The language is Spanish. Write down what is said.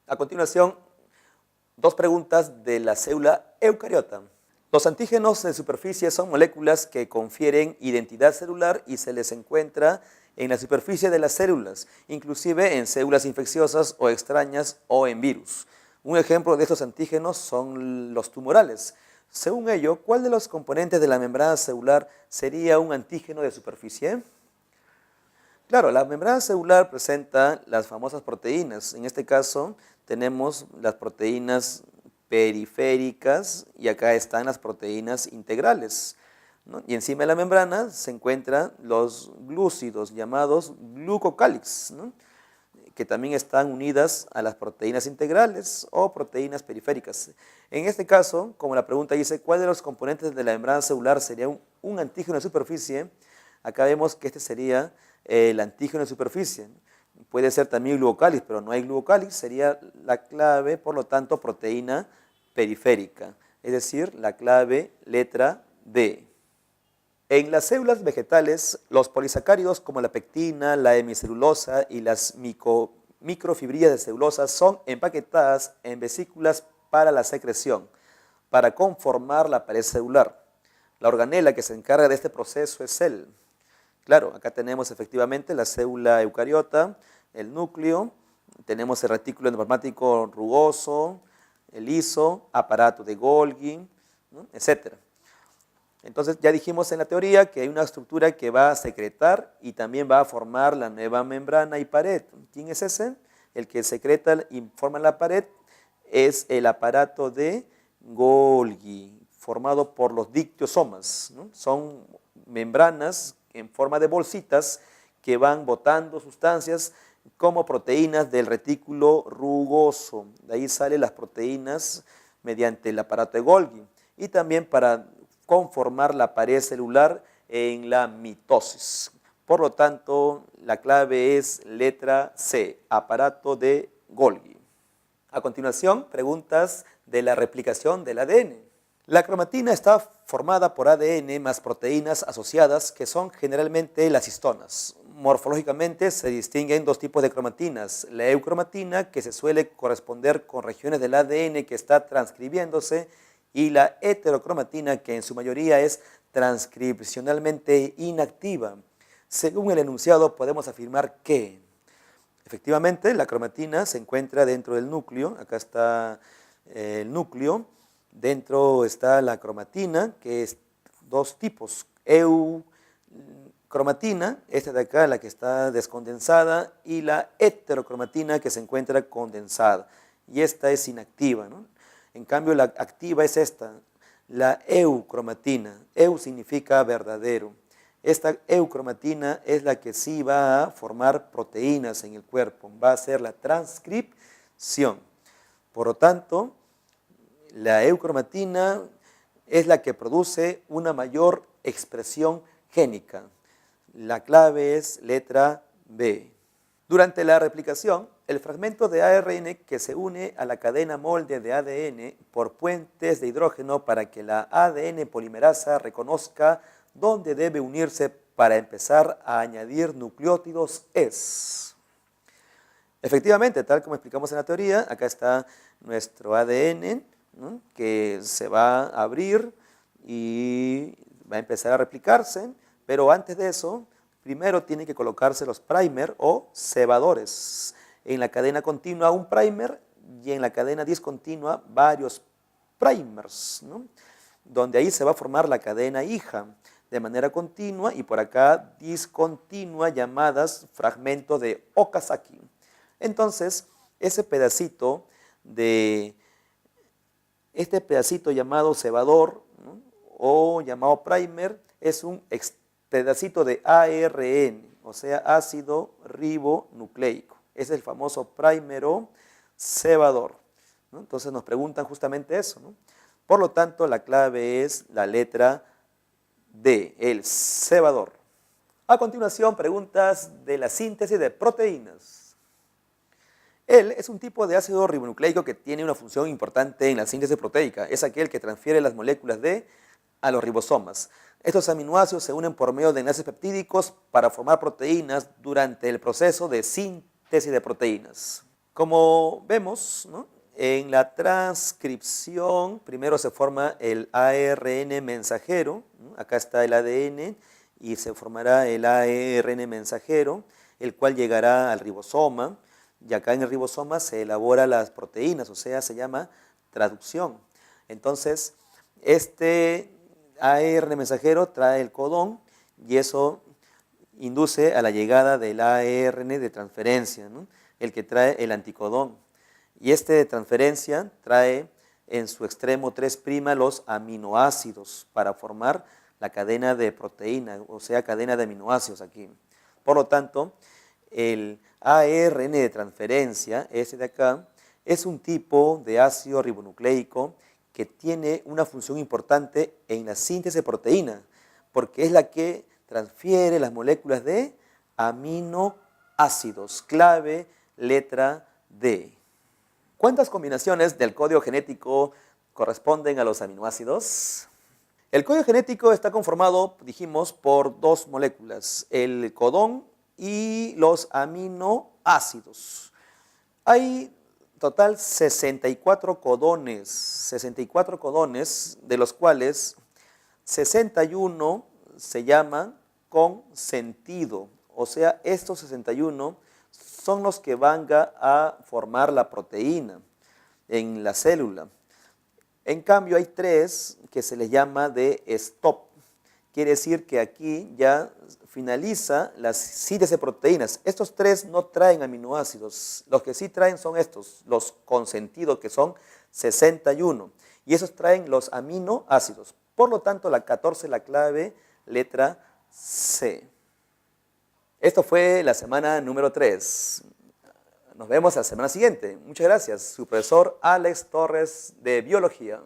A continuación, dos preguntas de la célula eucariota. Los antígenos de superficie son moléculas que confieren identidad celular y se les encuentra en la superficie de las células, inclusive en células infecciosas o extrañas o en virus. Un ejemplo de estos antígenos son los tumorales. Según ello, ¿cuál de los componentes de la membrana celular sería un antígeno de superficie? Claro, la membrana celular presenta las famosas proteínas. En este caso tenemos las proteínas periféricas y acá están las proteínas integrales, ¿no? Y encima de la membrana se encuentran los glúcidos llamados glucocálix, ¿no? Que también están unidas a las proteínas integrales o proteínas periféricas. En este caso, como la pregunta dice, ¿cuál de los componentes de la membrana celular sería un antígeno de superficie? Acá vemos que este sería el antígeno de superficie. Puede ser también glucocálix, pero no hay glucocálix, sería la clave, por lo tanto, proteína periférica, es decir, la clave letra D. En las células vegetales, los polisacáridos como la pectina, la hemicelulosa y las microfibrillas de celulosa son empaquetadas en vesículas para la secreción, para conformar la pared celular. La organela que se encarga de este proceso es el... Claro, acá tenemos efectivamente la célula eucariota, el núcleo, tenemos el retículo endoplasmático rugoso, el liso, aparato de Golgi, ¿no? Etc. Entonces ya dijimos en la teoría que hay una estructura que va a secretar y también va a formar la nueva membrana y pared. ¿Quién es ese? El que secreta y forma la pared es el aparato de Golgi, formado por los dictiosomas, ¿no? Son membranas en forma de bolsitas que van botando sustancias como proteínas del retículo rugoso. De ahí salen las proteínas mediante el aparato de Golgi y también para conformar la pared celular en la mitosis. Por lo tanto, la clave es letra C, aparato de Golgi. A continuación, preguntas de la replicación del ADN. La cromatina está formada por ADN más proteínas asociadas que son generalmente las histonas. Morfológicamente se distinguen dos tipos de cromatinas, la eucromatina que se suele corresponder con regiones del ADN que está transcribiéndose y la heterocromatina que en su mayoría es transcripcionalmente inactiva. Según el enunciado podemos afirmar que efectivamente la cromatina se encuentra dentro del núcleo, acá está el núcleo. Dentro está la cromatina, que es dos tipos, eucromatina, esta de acá, la que está descondensada, y la heterocromatina, que se encuentra condensada, y esta es inactiva, ¿no? En cambio, la activa es esta, la eucromatina. Eu significa verdadero. Esta eucromatina es la que sí va a formar proteínas en el cuerpo, va a hacer la transcripción. Por lo tanto, la eucromatina es la que produce una mayor expresión génica. La clave es letra B. Durante la replicación, el fragmento de ARN que se une a la cadena molde de ADN por puentes de hidrógeno para que la ADN polimerasa reconozca dónde debe unirse para empezar a añadir nucleótidos es... Efectivamente, tal como explicamos en la teoría, acá está nuestro ADN, ¿no? Que se va a abrir y va a empezar a replicarse, pero antes de eso, primero tienen que colocarse los primer o cebadores. En la cadena continua un primer y en la cadena discontinua varios primers, ¿no? Donde ahí se va a formar la cadena hija de manera continua y por acá discontinua llamadas fragmento de Okazaki. Entonces, ese pedacito llamado cebador, ¿no? O llamado primer es un pedacito de ARN, o sea, ácido ribonucleico. Es el famoso primero cebador, ¿no? Entonces nos preguntan justamente eso, ¿no? Por lo tanto, la clave es la letra D, el cebador. A continuación, preguntas de la síntesis de proteínas. Él es un tipo de ácido ribonucleico que tiene una función importante en la síntesis proteica. Es aquel que transfiere las moléculas D a los ribosomas. Estos aminoácidos se unen por medio de enlaces peptídicos para formar proteínas durante el proceso de síntesis de proteínas. Como vemos, ¿no? En la transcripción primero se forma el ARN mensajero, ¿no? Acá está el ADN y se formará el ARN mensajero, el cual llegará al ribosoma, y acá en el ribosoma se elabora las proteínas, o sea, se llama traducción. Entonces, este ARN mensajero trae el codón y eso induce a la llegada del ARN de transferencia, ¿no? El que trae el anticodón. Y este de transferencia trae en su extremo 3' los aminoácidos para formar la cadena de proteína, o sea, cadena de aminoácidos aquí. Por lo tanto, el ARN de transferencia, este de acá, es un tipo de ácido ribonucleico que tiene una función importante en la síntesis de proteína, porque es la que transfiere las moléculas de aminoácidos, clave, letra D. ¿Cuántas combinaciones del código genético corresponden a los aminoácidos? El código genético está conformado, dijimos, por dos moléculas, el codón y los aminoácidos. Hay total 64 codones, de los cuales 61 se llaman con sentido, o sea, estos 61 son los que van a formar la proteína en la célula. En cambio, hay 3 que se les llama de stop. Quiere decir que aquí ya finaliza la síntesis de proteínas. Estos 3 no traen aminoácidos. Los que sí traen son estos, los con sentido, que son 61. Y esos traen los aminoácidos. Por lo tanto, la 14, la clave, letra C. Esto fue la semana número 3. Nos vemos la semana siguiente. Muchas gracias. Su profesor Alex Torres de Biología.